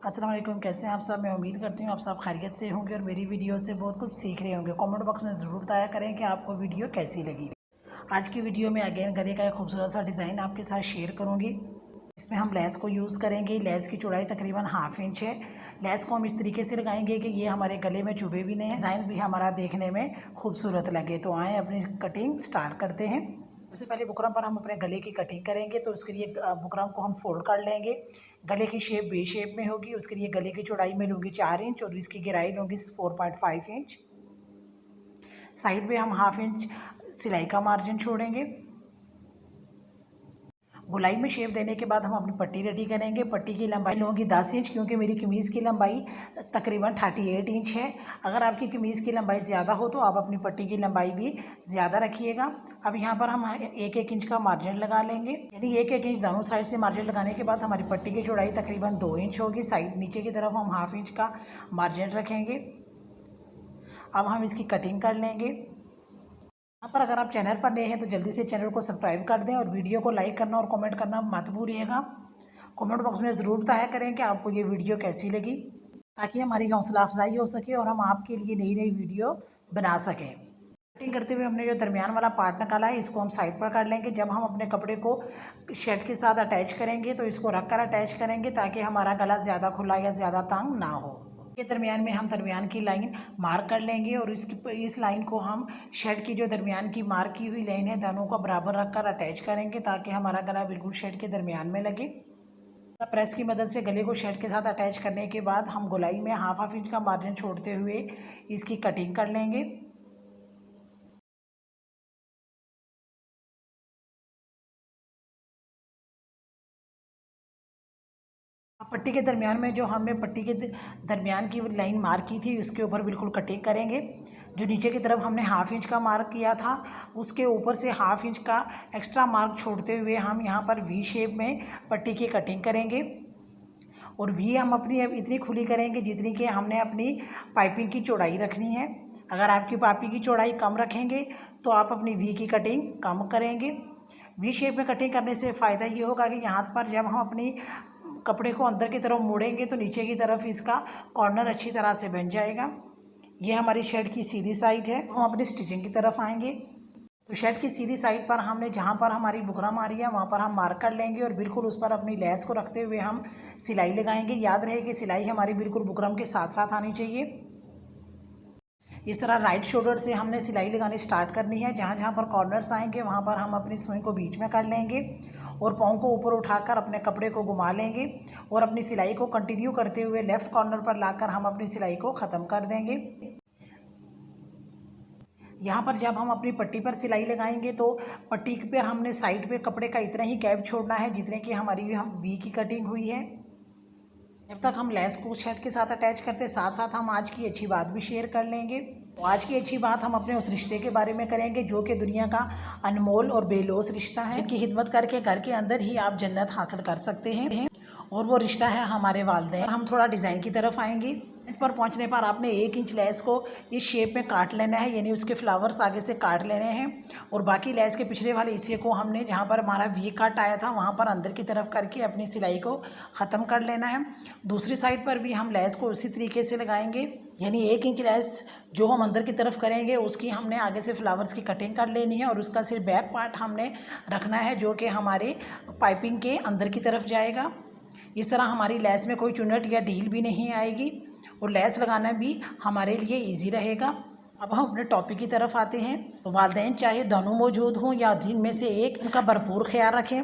अस्सलाम वालेकुम। कैसे हैं आप सब। मैं उम्मीद करती हूँ आप सब खैरियत से होंगे और मेरी वीडियो से बहुत कुछ सीख रहे होंगे। कमेंट बॉक्स में ज़रूर बताया करें कि आपको वीडियो कैसी लगी। आज की वीडियो में अगेन गले का एक खूबसूरत सा डिज़ाइन आपके साथ शेयर करूँगी। इसमें हम लेस को यूज़ करेंगे। लेस की चौड़ाई तकरीबन 1/2 इंच है। लेस को हम इस तरीके से लगाएंगे कि ये हमारे गले में चुभे भी नहीं, डिज़ाइन भी हमारा देखने में खूबसूरत लगे। तो आएँ अपनी कटिंग स्टार्ट करते हैं। सबसे पहले बुकरम पर हम अपने गले की कटिंग करेंगे, तो उसके लिए बुकरम को हम फोल्ड कर लेंगे। गले की शेप बी शेप में होगी। उसके लिए गले की चौड़ाई में लूँगी 4 इंच और इसकी गहराई लूँगी 4.5 इंच। साइड में हम 1/2 इंच सिलाई का मार्जिन छोड़ेंगे। गोलाई में शेप देने के बाद हम अपनी पट्टी रेडी करेंगे। पट्टी की लंबाई लूँगी 10 इंच, क्योंकि मेरी कमीज़ की लंबाई तकरीबन 38 इंच है। अगर आपकी कमीज़ की लंबाई ज़्यादा हो तो आप अपनी पट्टी की लंबाई भी ज़्यादा रखिएगा। अब यहाँ पर हम 1-1 इंच का मार्जिन लगा लेंगे, यानी 1-1 इंच दोनों साइड से मार्जिन लगाने के बाद हमारी पट्टी की चौड़ाई तकरीबन 2 इंच होगी। साइड नीचे की तरफ हम 1/2 इंच का मार्जिन रखेंगे। अब हम इसकी कटिंग कर लेंगे। यहाँ पर अगर आप चैनल पर नए हैं तो जल्दी से चैनल को सब्सक्राइब कर दें और वीडियो को लाइक करना और कमेंट करना मत भूलिएगा। कमेंट बॉक्स में ज़रूर बताया करें कि आपको ये वीडियो कैसी लगी, ताकि हमारी हौसला अफजाई हो सके और हम आपके लिए नई नई वीडियो बना सकें। कटिंग करते हुए हमने जो दरमियान वाला पार्ट निकाला है इसको हम साइड पर कर लेंगे। जब हम अपने कपड़े को शर्ट के साथ अटैच करेंगे तो इसको रख कर अटैच करेंगे, ताकि हमारा गला ज़्यादा खुला या ज़्यादा तंग ना हो। के दरमियान में हम दरमियान की लाइन मार्क कर लेंगे और इस लाइन को हम शर्ट की जो दरमियान की मार्क की हुई लाइन है दोनों को बराबर रख कर अटैच करेंगे, ताकि हमारा गला बिल्कुल शर्ट के दरमियान में लगे। प्रेस की मदद से गले को शर्ट के साथ अटैच करने के बाद हम गोलाई में 1/2 इंच का मार्जिन छोड़ते हुए इसकी कटिंग कर लेंगे। पट्टी के दरमियान में जो हमने पट्टी के दरमियान की लाइन मार्क की थी उसके ऊपर बिल्कुल कटिंग करेंगे। जो नीचे की तरफ हमने 1/2 इंच का मार्क किया था उसके ऊपर से 1/2 इंच का एक्स्ट्रा मार्क छोड़ते हुए हम यहाँ पर वी शेप में पट्टी की कटिंग करेंगे। और वी हम अपनी अब इतनी खुली करेंगे जितनी कि हमने अपनी पाइपिंग की चौड़ाई रखनी है। अगर आपकी पाइपिंग की चौड़ाई कम रखेंगे तो आप अपनी वी की कटिंग कम करेंगे। वी शेप में कटिंग करने से फ़ायदा ये होगा कि यहाँ पर जब हम अपनी कपड़े को अंदर की तरफ मोड़ेंगे तो नीचे की तरफ इसका कॉर्नर अच्छी तरह से बन जाएगा। ये हमारी शर्ट की सीधी साइड है। हम अपनी स्टिचिंग की तरफ आएंगे तो शर्ट की सीधी साइड पर हमने जहाँ पर हमारी बुकरम आ रही है वहाँ पर हम मार्क कर लेंगे और बिल्कुल उस पर अपनी लेस को रखते हुए हम सिलाई लगाएंगे। याद रहे कि सिलाई हमारी बिल्कुल बुकरम के साथ साथ आनी चाहिए। इस तरह राइट शोल्डर से हमने सिलाई लगानी स्टार्ट करनी है। जहाँ जहाँ पर कॉर्नर्स आएंगे वहाँ पर हम अपनी सुई को बीच में कर लेंगे और पाँव को ऊपर उठाकर अपने कपड़े को घुमा लेंगे और अपनी सिलाई को कंटिन्यू करते हुए लेफ़्ट कॉर्नर पर लाकर हम अपनी सिलाई को ख़त्म कर देंगे। यहाँ पर जब हम अपनी पट्टी पर सिलाई लगाएंगे तो पट्टी पर हमने साइड पे कपड़े का इतना ही गैप छोड़ना है जितने की हमारी हम वी की कटिंग हुई है। जब तक हम लेस को शर्ट के साथ अटैच करते साथ साथ हम आज की अच्छी बात भी शेयर कर लेंगे। तो आज की अच्छी बात हम अपने उस रिश्ते के बारे में करेंगे जो कि दुनिया का अनमोल और बेलौस रिश्ता है। इनकी खिदमत करके घर के अंदर ही आप जन्नत हासिल कर सकते हैं और वो रिश्ता है हमारे वालिदैन। हम थोड़ा डिज़ाइन की तरफ आएंगे। पर पहुंचने पर आपने 1 इंच लेस को इस शेप में काट लेना है, यानी उसके फ्लावर्स आगे से काट लेने हैं और बाकी लेस के पिछले वाले हिस्से को हमने जहां पर हमारा वी कट आया था वहां पर अंदर की तरफ करके अपनी सिलाई को ख़त्म कर लेना है। दूसरी साइड पर भी हम लेस को उसी तरीके से लगाएंगे, यानी 1 इंच लेस जो हम अंदर की तरफ करेंगे उसकी हमने आगे से फ्लावर्स की कटिंग कर लेनी है और उसका सिर्फ बैक पार्ट हमने रखना है जो कि हमारे पाइपिंग के अंदर की तरफ जाएगा। इस तरह हमारी लेस में कोई चुन्नट या ढील भी नहीं आएगी और लेस लगाना भी हमारे लिए इजी रहेगा। अब हम अपने टॉपिक की तरफ आते हैं। तो वालिदैन चाहे दोनों मौजूद हों या दिन में से एक, उनका भरपूर ख्याल रखें।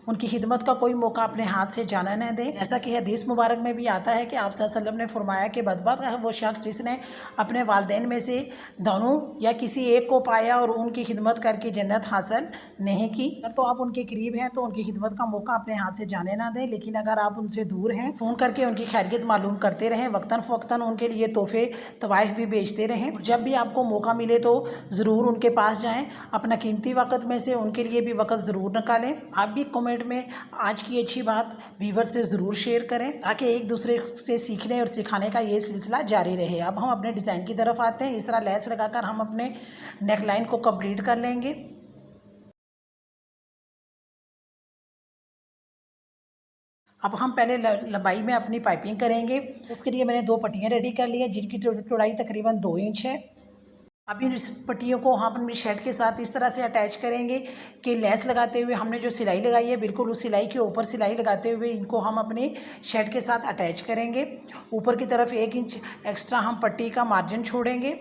उनकी खिदमत का कोई मौका अपने हाथ से जाना न दें। जैसा कि हदीस मुबारक में भी आता है कि आप सल्लल्लाहु अलैहि वसल्लम ने फरमाया कि बदबख्त है वो शख्स जिसने अपने वालिदैन में से दोनों या किसी एक को पाया और उनकी खिदमत करके जन्नत हासिल नहीं की। अगर तो आप उनके करीब हैं तो उनकी खिदमत का मौका अपने हाथ से जाने ना दें, लेकिन अगर आप उनसे दूर हैं फ़ोन करके उनकी खैरियत मालूम करते रहें। वक्तन फ़वक्तन उनके लिए तोहफे तवाइफ भी भेजते रहें। जब भी आपको मौका मिले तो ज़रूर उनके पास जाएं। अपना कीमती वक्त में से उनके लिए भी वक्त ज़रूर निकालें। आप भी कमेंट में आज की अच्छी बात व्यूअर से ज़रूर शेयर करें ताकि एक दूसरे से सीखने और सिखाने का ये सिलसिला जारी रहे। अब हम अपने डिज़ाइन की तरफ आते हैं। इस तरह लेस लगाकर हम अपने नेक लाइन को कंप्लीट कर लेंगे। अब हम पहले लंबाई में अपनी पाइपिंग करेंगे। उसके लिए मैंने 2 पट्टियाँ रेडी कर ली हैं जिनकी चौड़ाई तकरीबन 2 इंच है। अब इन इस पट्टियों को हम अपनी शर्ट के साथ इस तरह से अटैच करेंगे कि लेस लगाते हुए हमने जो सिलाई लगाई है बिल्कुल उस सिलाई के ऊपर सिलाई लगाते हुए इनको हम अपनी शर्ट के साथ अटैच करेंगे। ऊपर की तरफ 1 इंच एक्स्ट्रा हम पट्टी का मार्जिन छोड़ेंगे।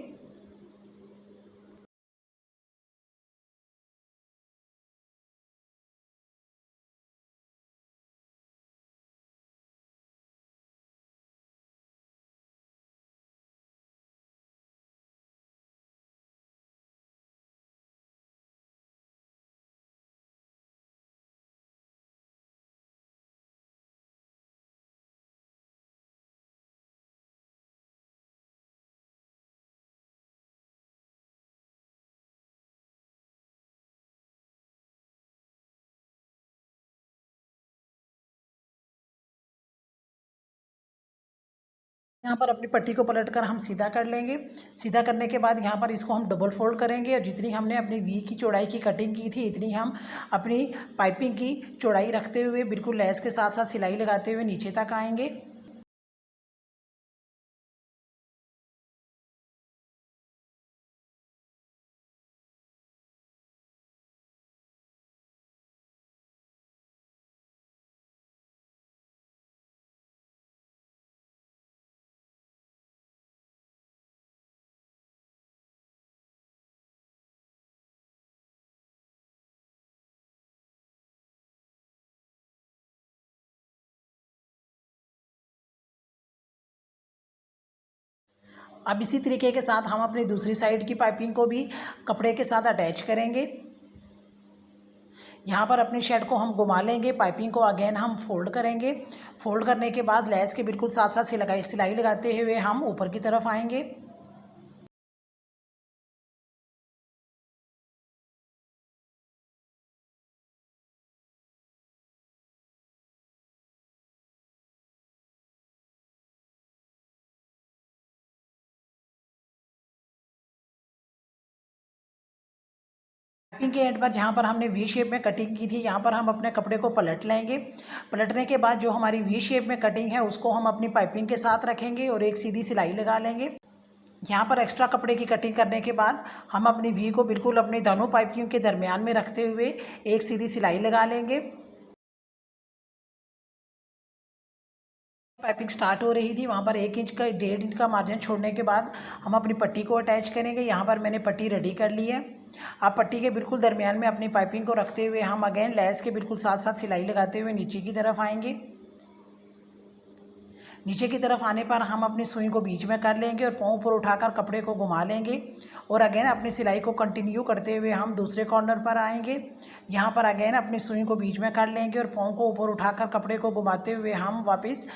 यहाँ पर अपनी पट्टी को पलटकर हम सीधा कर लेंगे। सीधा करने के बाद यहाँ पर इसको हम डबल फोल्ड करेंगे और जितनी हमने अपनी वी की चौड़ाई की कटिंग की थी इतनी हम अपनी पाइपिंग की चौड़ाई रखते हुए बिल्कुल लेस के साथ साथ सिलाई लगाते हुए नीचे तक आएंगे। अब इसी तरीके के साथ हम अपनी दूसरी साइड की पाइपिंग को भी कपड़े के साथ अटैच करेंगे। यहाँ पर अपनी शर्ट को हम घुमा लेंगे, पाइपिंग को अगेन हम फोल्ड करेंगे। फोल्ड करने के बाद लेस के बिल्कुल साथ साथ सिलाई लगाते हुए हम ऊपर की तरफ आएंगे। पाइपिंग के एंड पर जहाँ पर हमने वी शेप में कटिंग की थी यहाँ पर हम अपने कपड़े को पलट लेंगे। पलटने के बाद जो हमारी वी शेप में कटिंग है उसको हम अपनी पाइपिंग के साथ रखेंगे और एक सीधी सिलाई लगा लेंगे। यहाँ पर एक्स्ट्रा कपड़े की कटिंग करने के बाद हम अपनी वी को बिल्कुल अपनी दोनों पाइपिंग के दरमियान में रखते हुए एक सीधी सिलाई लगा लेंगे। पाइपिंग स्टार्ट हो रही थी वहाँ पर 1 इंच का 1.5 इंच का मार्जिन छोड़ने के बाद हम अपनी पट्टी को अटैच करेंगे। यहाँ पर मैंने पट्टी रेडी कर ली है। आप पट्टी के बिल्कुल दरमियान में अपनी पाइपिंग को रखते हुए हम अगेन लेस के बिल्कुल साथ साथ सिलाई लगाते हुए नीचे की तरफ आएंगे। नीचे की तरफ आने पर हम अपनी सुई को बीच में कर लेंगे और पाँव पर उठाकर कपड़े को घुमा लेंगे और अगेन अपनी सिलाई को कंटिन्यू करते हुए हम दूसरे कॉर्नर पर आएंगे। यहाँ पर अगेन अपनी सुई को बीच में कर लेंगे और पाँव को ऊपर उठाकर कपड़े को घुमाते हुए हम वापस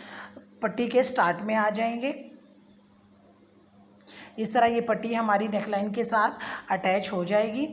पट्टी के स्टार्ट में आ जाएंगे। इस तरह ये पट्टी हमारी नेकलाइन के साथ अटैच हो जाएगी।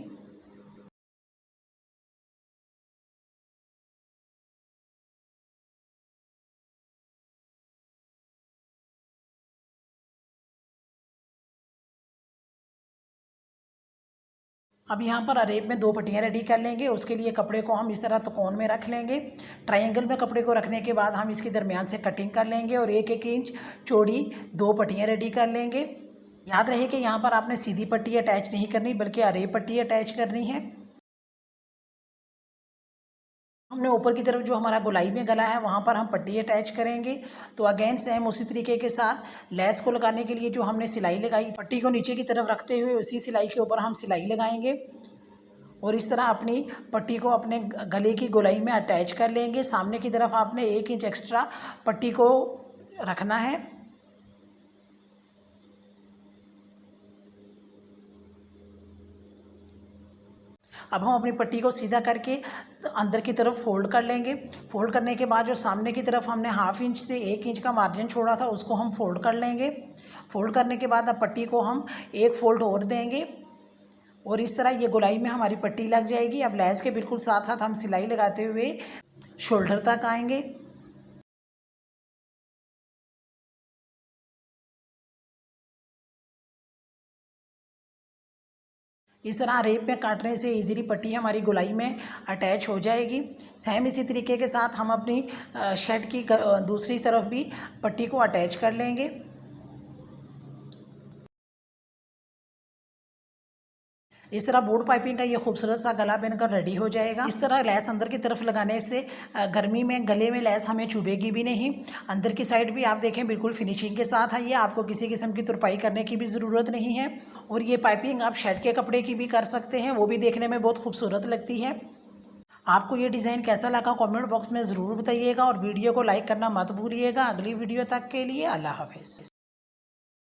अब यहाँ पर अरेब में 2 पट्टियाँ रेडी कर लेंगे। उसके लिए कपड़े को हम इस तरह त्रिकोण में रख लेंगे। ट्रायंगल में कपड़े को रखने के बाद हम इसके दरमियान से कटिंग कर लेंगे और 1-1 इंच चौड़ी 2 पट्टियाँ रेडी कर लेंगे। याद रहे कि यहाँ पर आपने सीधी पट्टी अटैच नहीं करनी बल्कि अरेब पट्टी अटैच करनी है। हमने ऊपर की तरफ जो हमारा गोलाई में गला है वहाँ पर हम पट्टी अटैच करेंगे। तो अगेन सेम उसी तरीके के साथ लेस को लगाने के लिए जो हमने सिलाई लगाई पट्टी को नीचे की तरफ रखते हुए उसी सिलाई के ऊपर हम सिलाई लगाएंगे और इस तरह अपनी पट्टी को अपने गले की गोलाई में अटैच कर लेंगे। सामने की तरफ आपने 1 इंच एक्स्ट्रा पट्टी को रखना है। अब हम अपनी पट्टी को सीधा करके अंदर की तरफ फोल्ड कर लेंगे। फोल्ड करने के बाद जो सामने की तरफ हमने 1/2 इंच से 1 इंच का मार्जिन छोड़ा था उसको हम फोल्ड कर लेंगे। फोल्ड करने के बाद अब पट्टी को हम एक फोल्ड और देंगे और इस तरह ये गोलाई में हमारी पट्टी लग जाएगी। अब लेस के बिल्कुल साथ साथ हम सिलाई लगाते हुए शोल्डर तक आएंगे। इस तरह रेप में काटने से इजीली पट्टी हमारी गोलाई में अटैच हो जाएगी। सेम इसी तरीके के साथ हम अपनी शर्ट की दूसरी तरफ भी पट्टी को अटैच कर लेंगे। इस तरह बोर्ड पाइपिंग का ये खूबसूरत सा गला बनकर रेडी हो जाएगा। इस तरह लैस अंदर की तरफ लगाने से गर्मी में गले में लैस हमें चुभेगी भी नहीं। अंदर की साइड भी आप देखें बिल्कुल फिनिशिंग के साथ है ये, आपको किसी किस्म की तुरपाई करने की भी ज़रूरत नहीं है। और ये पाइपिंग आप शर्ट के कपड़े की भी कर सकते हैं, वो भी देखने में बहुत खूबसूरत लगती है। आपको ये डिज़ाइन कैसा लगा कमेंट बॉक्स में ज़रूर बताइएगा और वीडियो को लाइक करना मत भूलिएगा। अगली वीडियो तक के लिए अल्लाह हाफिज़।